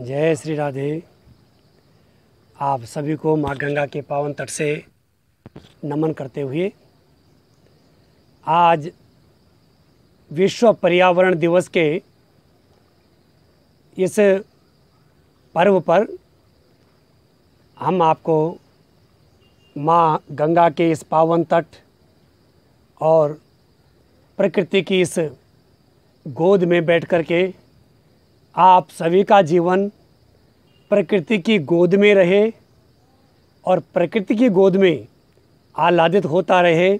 जय श्री राधे। आप सभी को माँ गंगा के पावन तट से नमन करते हुए आज विश्व पर्यावरण दिवस के इस पर्व पर हम आपको माँ गंगा के इस पावन तट और प्रकृति की इस गोद में बैठ कर के आप सभी का जीवन प्रकृति की गोद में रहे और प्रकृति की गोद में आह्लादित होता रहे,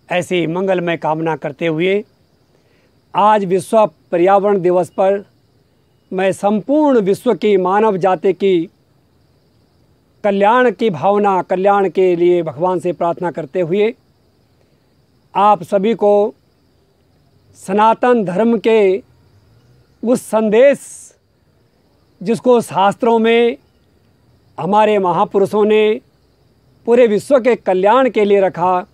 ऐसी मंगलमय कामना करते हुए आज विश्व पर्यावरण दिवस पर मैं संपूर्ण विश्व की मानव जाति की कल्याण की भावना, कल्याण के लिए भगवान से प्रार्थना करते हुए आप सभी को सनातन धर्म के उस संदेश जिसको शास्त्रों में हमारे महापुरुषों ने पूरे विश्व के कल्याण के लिए रखा,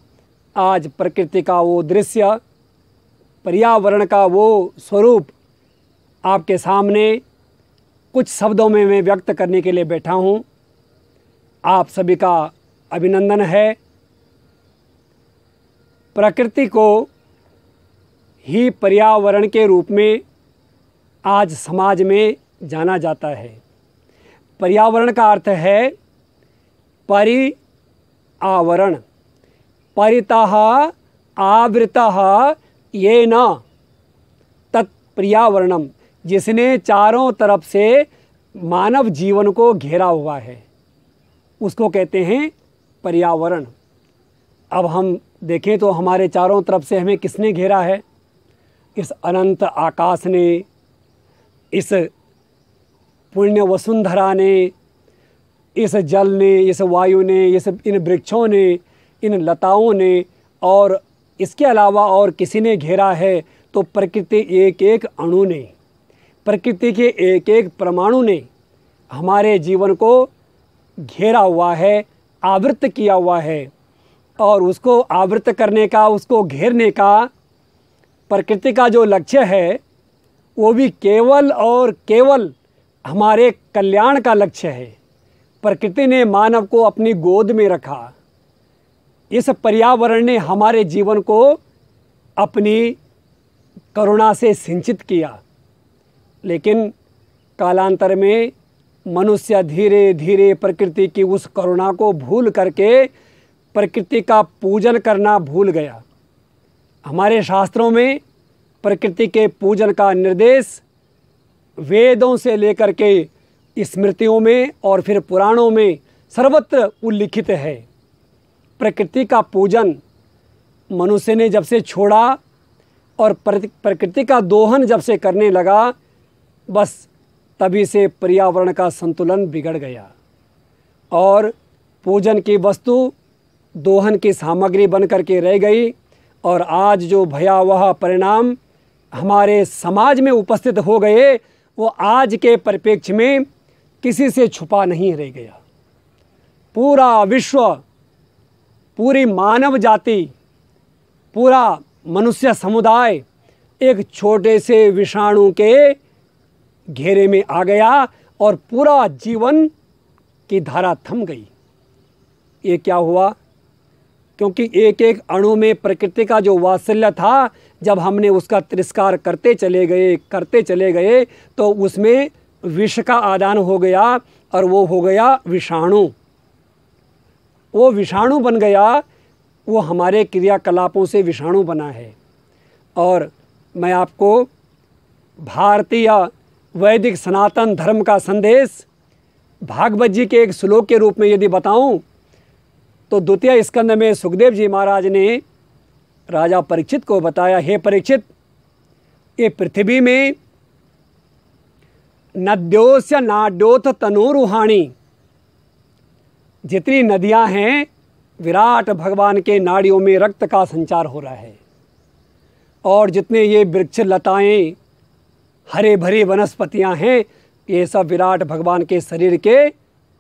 आज प्रकृति का वो दृश्य, पर्यावरण का वो स्वरूप आपके सामने कुछ शब्दों में मैं व्यक्त करने के लिए बैठा हूँ। आप सभी का अभिनंदन है। प्रकृति को ही पर्यावरण के रूप में आज समाज में जाना जाता है। पर्यावरण का अर्थ है परिआवरण, परितः आवृतः येन तत्पर्यावरणम, जिसने चारों तरफ से मानव जीवन को घेरा हुआ है, उसको कहते हैं पर्यावरण। अब हम देखें तो हमारे चारों तरफ से हमें किसने घेरा है? इस अनंत आकाश ने, इस पुण्य वसुंधरा ने, इस जल ने, इस वायु ने, इन वृक्षों ने, इन लताओं ने, और इसके अलावा और किसी ने घेरा है तो प्रकृति एक एक अणु ने, प्रकृति के एक एक परमाणु ने हमारे जीवन को घेरा हुआ है, आवृत किया हुआ है। और उसको आवृत करने का, उसको घेरने का प्रकृति का जो लक्ष्य है वो भी केवल और केवल हमारे कल्याण का लक्ष्य है। प्रकृति ने मानव को अपनी गोद में रखा। इस पर्यावरण ने हमारे जीवन को अपनी करुणा से सिंचित किया, लेकिन कालांतर में मनुष्य धीरे धीरे प्रकृति की उस करुणा को भूल करके प्रकृति का पूजन करना भूल गया। हमारे शास्त्रों में प्रकृति के पूजन का निर्देश वेदों से लेकर के स्मृतियों में और फिर पुराणों में सर्वत्र उल्लिखित है। प्रकृति का पूजन मनुष्य ने जब से छोड़ा और प्रकृति का दोहन जब से करने लगा, बस तभी से पर्यावरण का संतुलन बिगड़ गया और पूजन की वस्तु दोहन की सामग्री बन करके रह गई। और आज जो भयावह परिणाम हमारे समाज में उपस्थित हो गए, वो आज के परिप्रेक्ष्य में किसी से छुपा नहीं रह गया। पूरा विश्व, पूरी मानव जाति, पूरा मनुष्य समुदाय एक छोटे से विषाणु के घेरे में आ गया और पूरा जीवन की धारा थम गई। ये क्या हुआ? क्योंकि एक एक अणु में प्रकृति का जो वात्सल्य था, जब हमने उसका तिरस्कार करते चले गए तो उसमें विष का आदान हो गया और वो हो गया विषाणु। वो विषाणु बन गया, वो हमारे क्रियाकलापों से विषाणु बना है। और मैं आपको भारतीय वैदिक सनातन धर्म का संदेश भागवत जी के एक श्लोक के रूप में यदि बताऊं तो द्वितीय स्कंद में सुखदेव जी महाराज ने राजा परीक्षित को बताया, हे परीक्षित, ये पृथ्वी में नद्योस्य नाड्योथ तनोरुहाणी, जितनी नदियां हैं विराट भगवान के नाड़ियों में रक्त का संचार हो रहा है। और जितने ये वृक्ष लताएं, हरे भरे वनस्पतियां हैं, ये सब विराट भगवान के शरीर के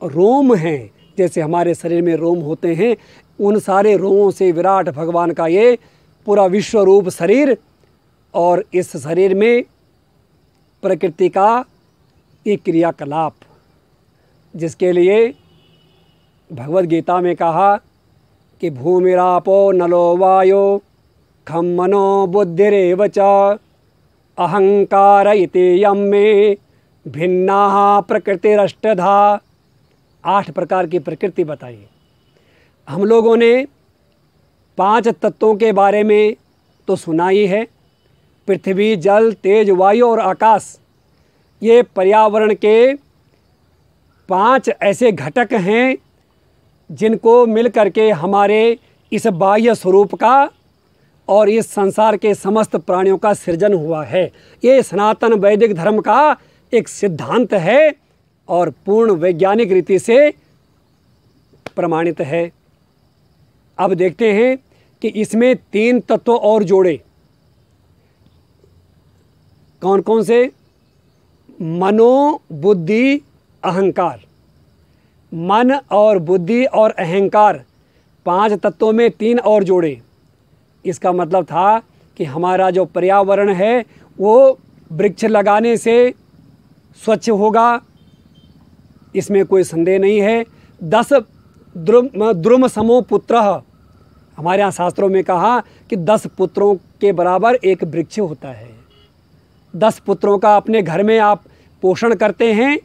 रोम हैं। जैसे हमारे शरीर में रोम होते हैं, उन सारे रोमों से विराट भगवान का ये पूरा विश्व रूप शरीर, और इस शरीर में प्रकृति का एक क्रियाकलाप जिसके लिए भगवद गीता में कहा कि भूमिरापो नलो वायो खम मनो बुद्धिरेव च अहंकार इति यम में भिन्ना प्रकृतिरष्टधा। 8 प्रकार की प्रकृति बताई। हम लोगों ने 5 तत्वों के बारे में तो सुना ही है। पृथ्वी, जल, तेज, वायु और आकाश, ये पर्यावरण के 5 ऐसे घटक हैं जिनको मिल करके हमारे इस बाह्य स्वरूप का और इस संसार के समस्त प्राणियों का सृजन हुआ है। ये सनातन वैदिक धर्म का एक सिद्धांत है और पूर्ण वैज्ञानिक रीति से प्रमाणित है। अब देखते हैं कि इसमें 3 तत्व और जोड़े। कौन कौन से? मनो, बुद्धि, अहंकार। मन और बुद्धि और अहंकार 5 तत्वों में 3 और जोड़े। इसका मतलब था कि हमारा जो पर्यावरण है वो वृक्ष लगाने से स्वच्छ होगा, इसमें कोई संदेह नहीं है। 10 द्रुम समो पुत्रः, हमारे यहाँ शास्त्रों में कहा कि 10 पुत्रों के बराबर एक वृक्ष होता है। 10 पुत्रों का अपने घर में आप पोषण करते हैं,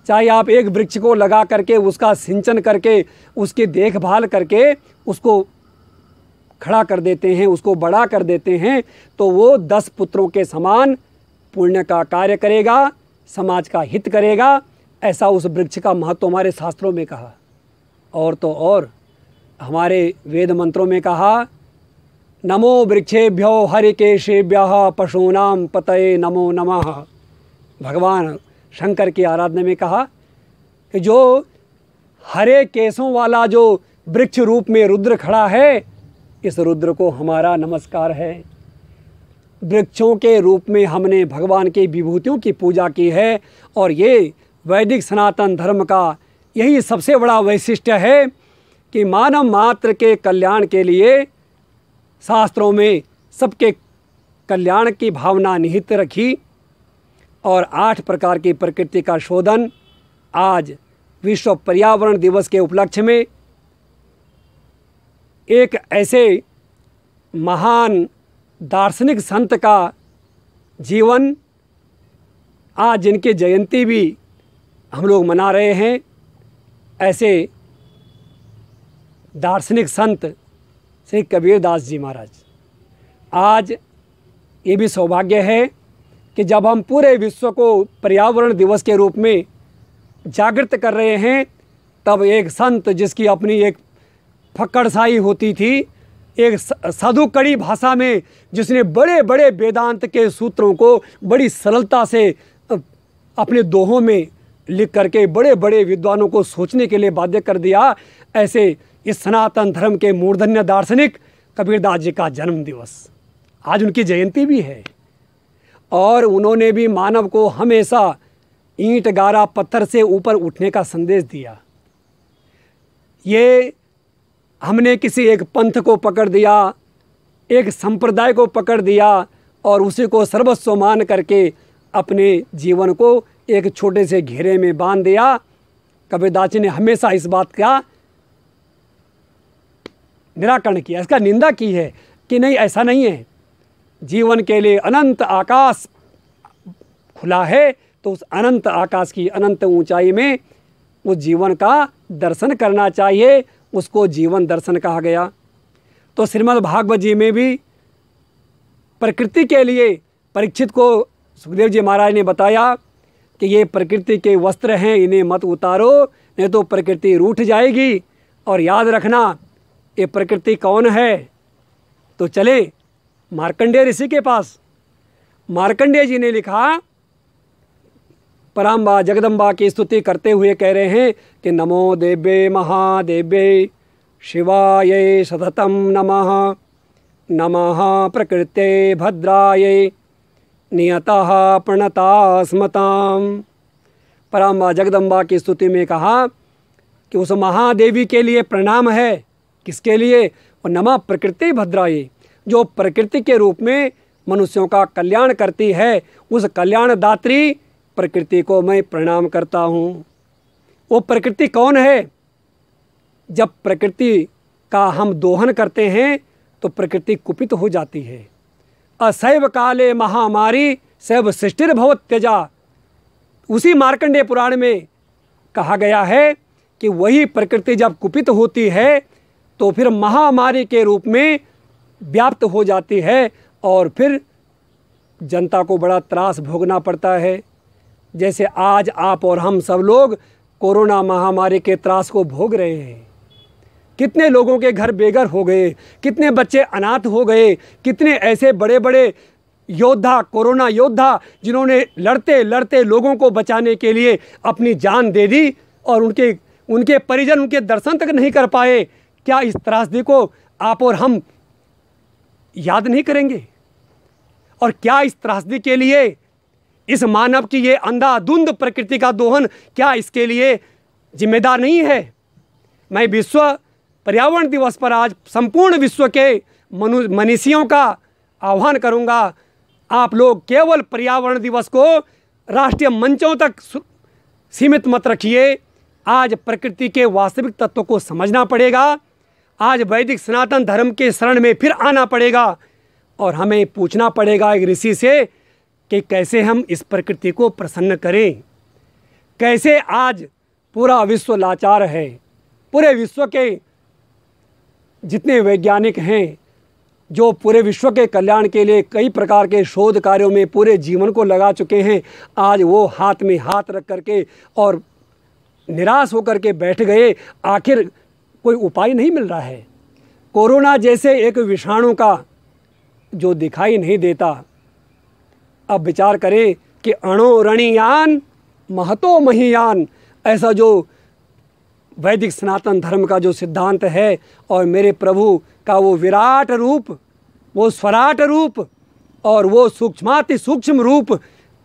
चाहे आप एक वृक्ष को लगा करके उसका सिंचन करके उसकी देखभाल करके उसको खड़ा कर देते हैं, उसको बड़ा कर देते हैं, तो वो 10 पुत्रों के समान पुण्य का कार्य करेगा, समाज का हित करेगा। ऐसा उस वृक्ष का महत्व हमारे शास्त्रों में कहा। और तो और हमारे वेद मंत्रों में कहा, नमो वृक्षेभ्यो हरिकेशेभ्यः पशूनां पतये नमो नमः। भगवान शंकर की आराधना में कहा कि जो हरे केशों वाला जो वृक्ष रूप में रुद्र खड़ा है, इस रुद्र को हमारा नमस्कार है। वृक्षों के रूप में हमने भगवान की विभूतियों की पूजा की है और ये वैदिक सनातन धर्म का यही सबसे बड़ा वैशिष्ट्य है कि मानव मात्र के कल्याण के लिए शास्त्रों में सबके कल्याण की भावना निहित रखी। और 8 प्रकार की प्रकृति का शोधन आज विश्व पर्यावरण दिवस के उपलक्ष्य में एक ऐसे महान दार्शनिक संत का जीवन, आज जिनकी जयंती भी हम लोग मना रहे हैं, ऐसे दार्शनिक संत श्री कबीरदास जी महाराज। आज ये भी सौभाग्य है कि जब हम पूरे विश्व को पर्यावरण दिवस के रूप में जागृत कर रहे हैं, तब एक संत जिसकी अपनी एक फक्कड़साई होती थी, एक साधु कड़ी भाषा में जिसने बड़े बड़े वेदांत के सूत्रों को बड़ी सरलता से अपने दोहों में लिख करके बड़े बड़े विद्वानों को सोचने के लिए बाध्य कर दिया, ऐसे इस सनातन धर्म के मूर्धन्य दार्शनिक कबीरदास जी का जन्म दिवस, आज उनकी जयंती भी है। और उन्होंने भी मानव को हमेशा ईंट गारा पत्थर से ऊपर उठने का संदेश दिया। ये हमने किसी एक पंथ को पकड़ दिया, एक संप्रदाय को पकड़ दिया और उसी को सर्वस्व मान करके अपने जीवन को एक छोटे से घेरे में बांध दिया। कबीरदास जी ने हमेशा इस बात का निराकरण किया, इसका निंदा की है कि नहीं, ऐसा नहीं है। जीवन के लिए अनंत आकाश खुला है, तो उस अनंत आकाश की अनंत ऊंचाई में उस जीवन का दर्शन करना चाहिए, उसको जीवन दर्शन कहा गया। तो श्रीमद् भागवत जी में भी प्रकृति के लिए परीक्षित को सुखदेव जी महाराज ने बताया कि ये प्रकृति के वस्त्र हैं, इन्हें मत उतारो, नहीं तो प्रकृति रूठ जाएगी। और याद रखना, ये प्रकृति कौन है? तो चले मार्कंडेय ऋषि के पास। मार्कंडेय जी ने लिखा, पराम्बा जगदम्बा की स्तुति करते हुए कह रहे हैं कि नमो देव्ये महादेव्ये शिवाय सततम नमः, नमः प्रकृते भद्राय नियतः प्रणता स्मताम। पराम्बा जगदम्बा की स्तुति में कहा कि उस महादेवी के लिए प्रणाम है। किसके लिए? और नमः प्रकृति भद्राय, जो प्रकृति के रूप में मनुष्यों का कल्याण करती है, उस कल्याण दात्री प्रकृति को मैं प्रणाम करता हूँ। वो प्रकृति कौन है? जब प्रकृति का हम दोहन करते हैं तो प्रकृति कुपित हो जाती है। असैव काले महामारी सैव सृष्टिर्भवत त्यजा। उसी मार्कंडेय पुराण में कहा गया है कि वही प्रकृति जब कुपित होती है तो फिर महामारी के रूप में व्याप्त हो जाती है और फिर जनता को बड़ा त्रास भोगना पड़ता है। जैसे आज आप और हम सब लोग कोरोना महामारी के त्रास को भोग रहे हैं। कितने लोगों के घर बेघर हो गए, कितने बच्चे अनाथ हो गए, कितने ऐसे बड़े बड़े योद्धा, कोरोना योद्धा, जिन्होंने लड़ते लड़ते लोगों को बचाने के लिए अपनी जान दे दी और उनके परिजन उनके दर्शन तक नहीं कर पाए। क्या इस त्रासदी को आप और हम याद नहीं करेंगे? और क्या इस त्रासदी के लिए इस मानव की ये अंधाधुंध प्रकृति का दोहन, क्या इसके लिए जिम्मेदार नहीं है? मैं विश्व पर्यावरण दिवस पर आज संपूर्ण विश्व के मनीषियों का आह्वान करूंगा, आप लोग केवल पर्यावरण दिवस को राष्ट्रीय मंचों तक सीमित मत रखिए। आज प्रकृति के वास्तविक तत्व को समझना पड़ेगा। आज वैदिक सनातन धर्म के शरण में फिर आना पड़ेगा और हमें पूछना पड़ेगा एक ऋषि से कि कैसे हम इस प्रकृति को प्रसन्न करें। कैसे आज पूरा विश्व लाचार है। पूरे विश्व के जितने वैज्ञानिक हैं जो पूरे विश्व के कल्याण के लिए कई प्रकार के शोध कार्यों में पूरे जीवन को लगा चुके हैं, आज वो हाथ में हाथ रख करके और निराश होकर के बैठ गए। आखिर कोई उपाय नहीं मिल रहा है। कोरोना जैसे एक विषाणु का जो दिखाई नहीं देता, अब विचार करें कि अणो रणीयान महतो महीयान, ऐसा जो वैदिक सनातन धर्म का जो सिद्धांत है और मेरे प्रभु का वो विराट रूप, वो स्वराट रूप और वो सूक्ष्माति सूक्ष्म रूप,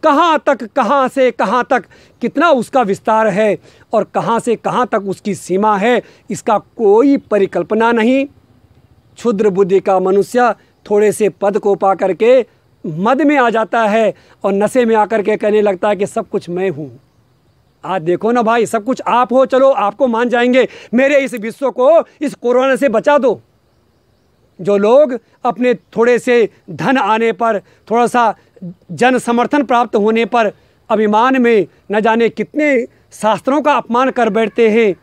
कहाँ तक, कहाँ से कहाँ तक, कितना उसका विस्तार है और कहाँ से कहाँ तक उसकी सीमा है, इसका कोई परिकल्पना नहीं। क्षुद्र बुद्धि का मनुष्य थोड़े से पद को पा करके मद में आ जाता है और नशे में आकर के कहने लगता है कि सब कुछ मैं हूँ। आज देखो ना भाई, सब कुछ आप हो, चलो आपको मान जाएंगे। मेरे इस विश्व को इस कोरोना से बचा दो। जो लोग अपने थोड़े से धन आने पर, थोड़ा सा जन समर्थन प्राप्त होने पर अभिमान में न जाने कितने शास्त्रों का अपमान कर बैठते हैं,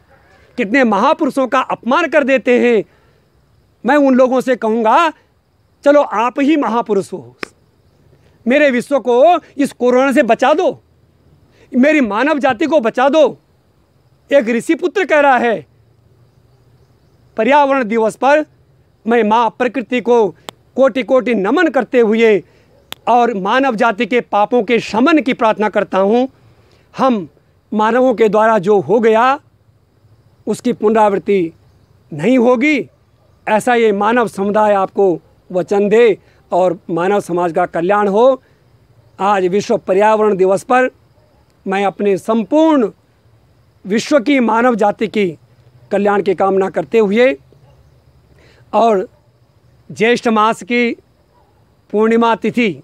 कितने महापुरुषों का अपमान कर देते हैं, मैं उन लोगों से कहूँगा चलो आप ही महापुरुष हो, मेरे विश्व को इस कोरोना से बचा दो, मेरी मानव जाति को बचा दो। एक ऋषि पुत्र कह रहा है पर्यावरण दिवस पर मैं माँ प्रकृति को कोटि कोटि नमन करते हुए और मानव जाति के पापों के शमन की प्रार्थना करता हूँ। हम मानवों के द्वारा जो हो गया उसकी पुनरावृत्ति नहीं होगी, ऐसा ये मानव समुदाय आपको वचन दे और मानव समाज का कल्याण हो। आज विश्व पर्यावरण दिवस पर मैं अपने संपूर्ण विश्व की मानव जाति की कल्याण की कामना करते हुए और ज्येष्ठ मास की पूर्णिमा तिथि,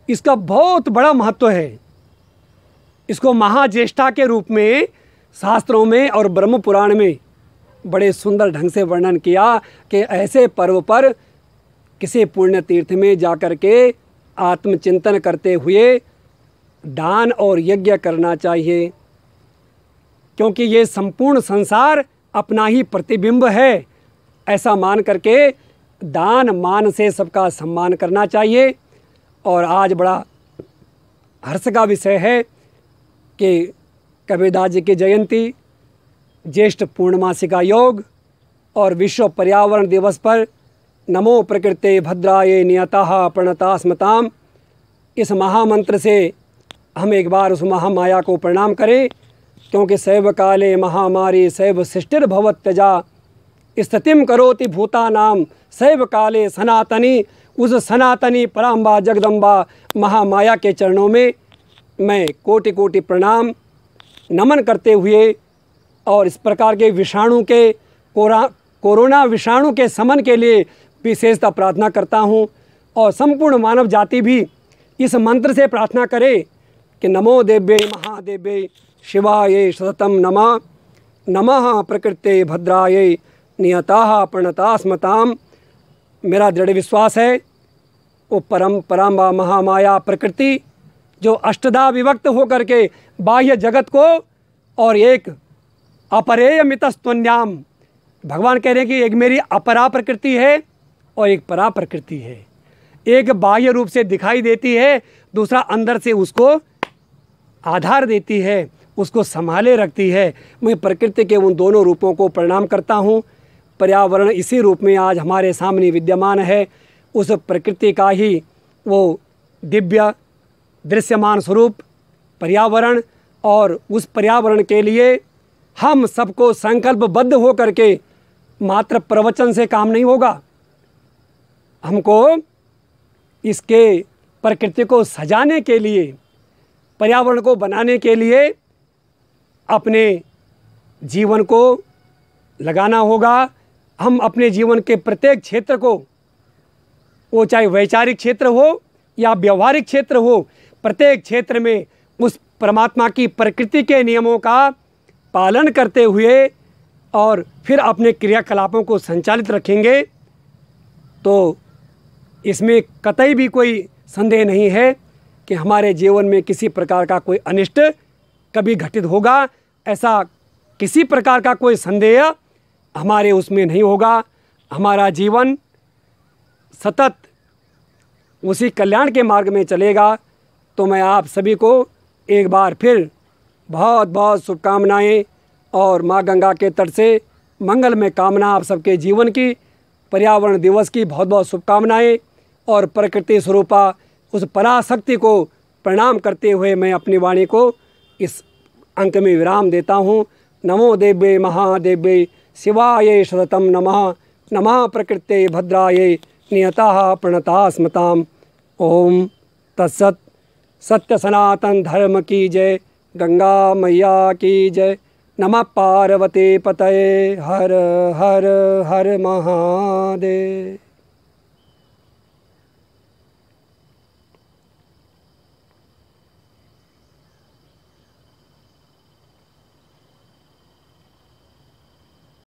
इसका बहुत बड़ा महत्व है। इसको महाज्येष्ठा के रूप में शास्त्रों में और ब्रह्म पुराण में बड़े सुंदर ढंग से वर्णन किया कि ऐसे पर्व पर किसी पुण्य तीर्थ में जाकर के आत्मचिंतन करते हुए दान और यज्ञ करना चाहिए, क्योंकि ये संपूर्ण संसार अपना ही प्रतिबिंब है। ऐसा मान करके दान मान से सबका सम्मान करना चाहिए। और आज बड़ा हर्ष का विषय है कि कबीरदास जी की जयंती, ज्येष्ठ पूर्णमासी का योग और विश्व पर्यावरण दिवस पर नमो प्रकृते भद्राये नियतः प्रणता स्मताम, इस महामंत्र से हम एक बार उस महामाया को प्रणाम करें, क्योंकि सैव काले महामारी सैव सृष्टिर्भवत त्यजा स्थितिम करोति भूतानाम सैव काले सनातनी। उस सनातनी पराम्बा जगदम्बा महामाया के चरणों में मैं कोटि कोटि प्रणाम नमन करते हुए और इस प्रकार के विषाणु के कोरोना विषाणु के शमन के लिए विशेषता प्रार्थना करता हूँ। और संपूर्ण मानव जाति भी इस मंत्र से प्रार्थना करे कि नमो देव्ये महादेव्ये शिवाय सततं नमः। नमः प्रकृते भद्राय नियताः प्रणतास्मताम। मेरा दृढ़ विश्वास है वो पराम्बा महामाया प्रकृति जो अष्टधा विभक्त होकर के बाह्य जगत को और एक अपरेय मितस्त्वन्याम, भगवान कह रहे हैं कि एक मेरी अपरा प्रकृति है और एक परा प्रकृति है। एक बाह्य रूप से दिखाई देती है, दूसरा अंदर से उसको आधार देती है, उसको संभाले रखती है। मैं प्रकृति के उन दोनों रूपों को प्रणाम करता हूँ। पर्यावरण इसी रूप में आज हमारे सामने विद्यमान है। उस प्रकृति का ही वो दिव्य दृश्यमान स्वरूप पर्यावरण, और उस पर्यावरण के लिए हम सबको संकल्पबद्ध हो करके मात्र प्रवचन से काम नहीं होगा। हमको इसके प्रकृति को सजाने के लिए, पर्यावरण को बनाने के लिए अपने जीवन को लगाना होगा। हम अपने जीवन के प्रत्येक क्षेत्र को, वो चाहे वैचारिक क्षेत्र हो या व्यवहारिक क्षेत्र हो, प्रत्येक क्षेत्र में उस परमात्मा की प्रकृति के नियमों का पालन करते हुए और फिर अपने क्रियाकलापों को संचालित रखेंगे तो इसमें कतई भी कोई संदेह नहीं है कि हमारे जीवन में किसी प्रकार का कोई अनिष्ट कभी घटित होगा। ऐसा किसी प्रकार का कोई संदेह हमारे उसमें नहीं होगा। हमारा जीवन सतत उसी कल्याण के मार्ग में चलेगा। तो मैं आप सभी को एक बार फिर बहुत बहुत शुभकामनाएं और माँ गंगा के तट से मंगलमय कामना आप सबके जीवन की, पर्यावरण दिवस की बहुत बहुत शुभकामनाएं, और प्रकृति स्वरूपा उस पराशक्ति को प्रणाम करते हुए मैं अपनी वाणी को इस अंक में विराम देता हूँ। नमो देव्ये महादेव्ये शिवाय सततं नमः। नमः प्रकृते भद्राय नियताः प्रणतास्मताम्। ओम तत्सत। सत्य सनातन धर्म की जय। गंगा मैया की जय। नमः पार्वती पतये। हर हर हर महादेव।